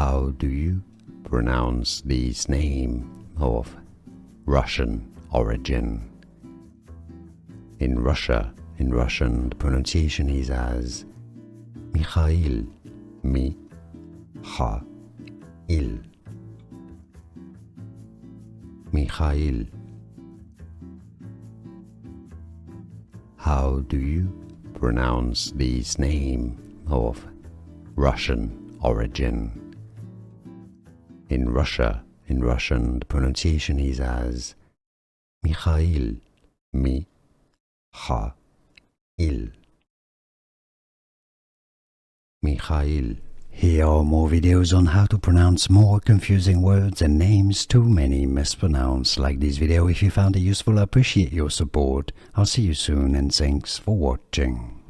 How do you pronounce this name of Russian origin? In Russian, the pronunciation is as Mikhail, Mi-ha-il, Mikhail. How do you pronounce this name of Russian origin? In Russian, the pronunciation is as Mikhail, Mi-ha-il, Mikhail. Here are more videos on how to pronounce more confusing words and names too many mispronounced. Like this video if you found it useful. I appreciate your support. I'll see you soon and thanks for watching.